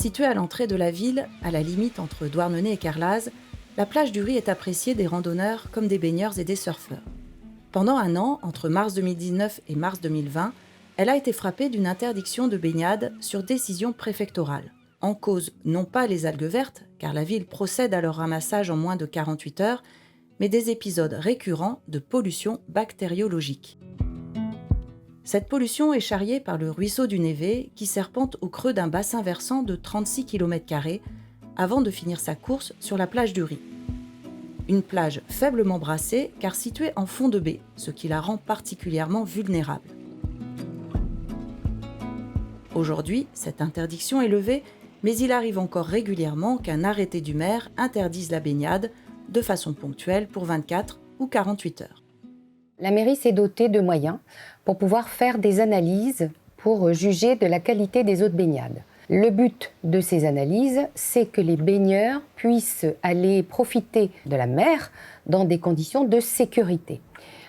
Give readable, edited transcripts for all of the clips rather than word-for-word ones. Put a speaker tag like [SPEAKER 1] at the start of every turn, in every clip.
[SPEAKER 1] Située à l'entrée de la ville, à la limite entre Douarnenez et Carlaz, la plage du Ry est appréciée des randonneurs comme des baigneurs et des surfeurs. Pendant un an, entre mars 2019 et mars 2020, elle a été frappée d'une interdiction de baignade sur décision préfectorale. En cause, non pas les algues vertes, car la ville procède à leur ramassage en moins de 48 heures, mais des épisodes récurrents de pollution bactériologique. Cette pollution est charriée par le ruisseau du Névé qui serpente au creux d'un bassin versant de 36 km² avant de finir sa course sur la plage du Ry. Une plage faiblement brassée car située en fond de baie, ce qui la rend particulièrement vulnérable. Aujourd'hui, cette interdiction est levée, mais il arrive encore régulièrement qu'un arrêté du maire interdise la baignade de façon ponctuelle pour 24 ou 48 heures.
[SPEAKER 2] La mairie s'est dotée de moyens pour pouvoir faire des analyses pour juger de la qualité des eaux de baignade. Le but de ces analyses, c'est que les baigneurs puissent aller profiter de la mer dans des conditions de sécurité.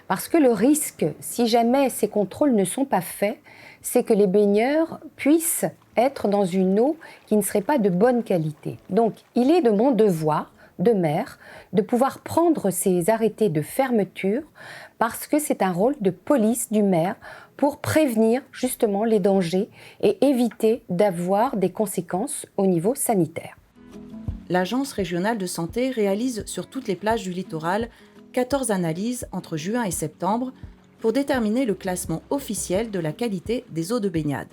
[SPEAKER 2] Parce que le risque, si jamais ces contrôles ne sont pas faits, c'est que les baigneurs puissent être dans une eau qui ne serait pas de bonne qualité. Donc, il est de mon devoir de maire de pouvoir prendre ces arrêtés de fermeture parce que c'est un rôle de police du maire pour prévenir justement les dangers et éviter d'avoir des conséquences au niveau sanitaire.
[SPEAKER 1] L'Agence régionale de santé réalise sur toutes les plages du littoral 14 analyses entre juin et septembre pour déterminer le classement officiel de la qualité des eaux de baignade.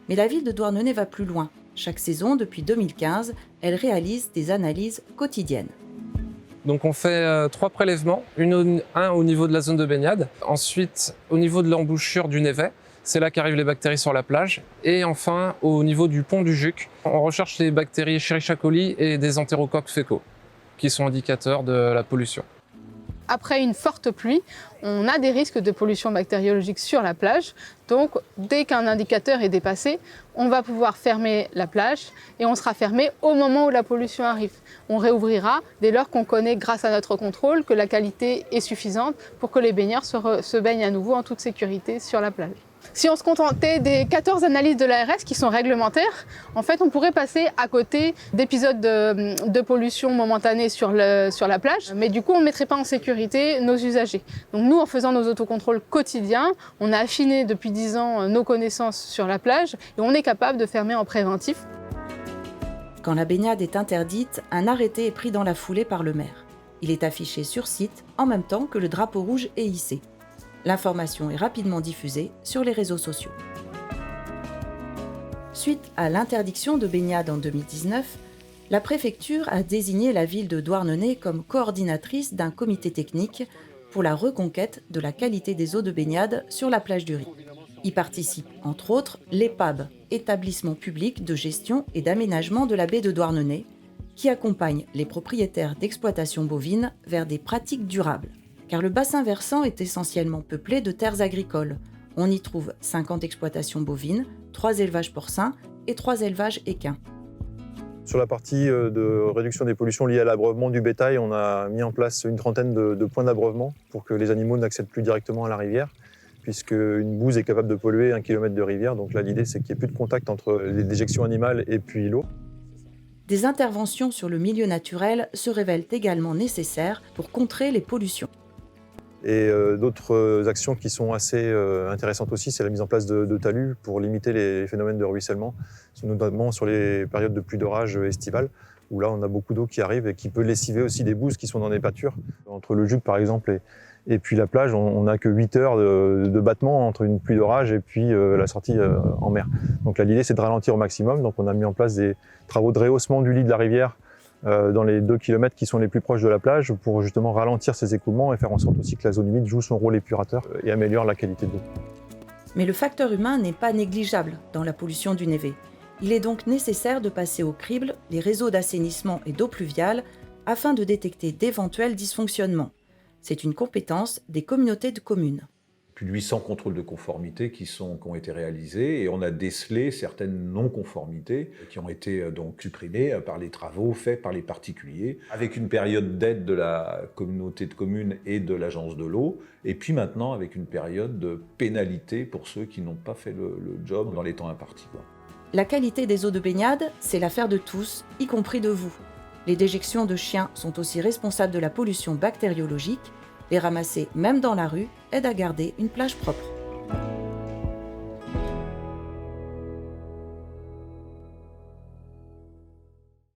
[SPEAKER 1] Mais la ville de Douarnenez va plus loin. Chaque saison, depuis 2015, elle réalise des analyses quotidiennes.
[SPEAKER 3] Donc on fait 3 prélèvements, un au niveau de la zone de baignade, ensuite au niveau de l'embouchure du Névet, c'est là qu'arrivent les bactéries sur la plage, et enfin au niveau du pont du Juc, on recherche les bactéries Escherichia coli et des entérocoques fécaux, qui sont indicateurs de la pollution.
[SPEAKER 4] Après une forte pluie, on a des risques de pollution bactériologique sur la plage. Donc, dès qu'un indicateur est dépassé, on va pouvoir fermer la plage et on sera fermé au moment où la pollution arrive. On réouvrira dès lors qu'on connaît, grâce à notre contrôle, que la qualité est suffisante pour que les baigneurs se baignent à nouveau en toute sécurité sur la plage. Si on se contentait des 14 analyses de l'ARS qui sont réglementaires, en fait, on pourrait passer à côté d'épisodes de pollution momentanée sur la plage, mais du coup, on ne mettrait pas en sécurité nos usagers. Donc nous, en faisant nos autocontrôles quotidiens, on a affiné depuis 10 ans nos connaissances sur la plage et on est capable de fermer en préventif.
[SPEAKER 1] Quand la baignade est interdite, un arrêté est pris dans la foulée par le maire. Il est affiché sur site en même temps que le drapeau rouge est hissé. L'information est rapidement diffusée sur les réseaux sociaux. Suite à l'interdiction de baignade en 2019, la préfecture a désigné la ville de Douarnenez comme coordinatrice d'un comité technique pour la reconquête de la qualité des eaux de baignade sur la plage du Ry. Y participent entre autres l'EPAB, établissement public de gestion et d'aménagement de la baie de Douarnenez, qui accompagne les propriétaires d'exploitations bovines vers des pratiques durables. Car le bassin versant est essentiellement peuplé de terres agricoles. On y trouve 50 exploitations bovines, 3 élevages porcins et 3 élevages équins.
[SPEAKER 5] Sur la partie de réduction des pollutions liées à l'abreuvement du bétail, on a mis en place une trentaine de points d'abreuvement pour que les animaux n'accèdent plus directement à la rivière, puisqu'une bouse est capable de polluer 1 km de rivière. Donc là, l'idée, c'est qu'il n'y ait plus de contact entre les déjections animales et puis l'eau.
[SPEAKER 1] Des interventions sur le milieu naturel se révèlent également nécessaires pour contrer les pollutions.
[SPEAKER 5] Et d'autres actions qui sont assez intéressantes aussi, c'est la mise en place de talus pour limiter les phénomènes de ruissellement, notamment sur les périodes de pluie d'orage estivales, où là on a beaucoup d'eau qui arrive et qui peut lessiver aussi des bouses qui sont dans des pâtures. Entre le Juc par exemple et puis la plage, on n'a que 8 heures de battement entre une pluie d'orage et puis la sortie en mer. Donc là l'idée c'est de ralentir au maximum, donc on a mis en place des travaux de rehaussement du lit de la rivière dans les 2 km qui sont les plus proches de la plage pour justement ralentir ces écoulements et faire en sorte aussi que la zone humide joue son rôle épurateur et améliore la qualité de l'eau.
[SPEAKER 1] Mais le facteur humain n'est pas négligeable dans la pollution du Névé. Il est donc nécessaire de passer au crible les réseaux d'assainissement et d'eau pluviale afin de détecter d'éventuels dysfonctionnements. C'est une compétence des communautés de communes.
[SPEAKER 6] Plus de 800 contrôles de conformité qui ont été réalisés et on a décelé certaines non-conformités qui ont été donc supprimées par les travaux faits par les particuliers, avec une période d'aide de la communauté de communes et de l'agence de l'eau, et puis maintenant avec une période de pénalité pour ceux qui n'ont pas fait le job dans les temps impartis.
[SPEAKER 1] La qualité des eaux de baignade, c'est l'affaire de tous, y compris de vous. Les déjections de chiens sont aussi responsables de la pollution bactériologique. Les ramasser même dans la rue aide à garder une plage propre.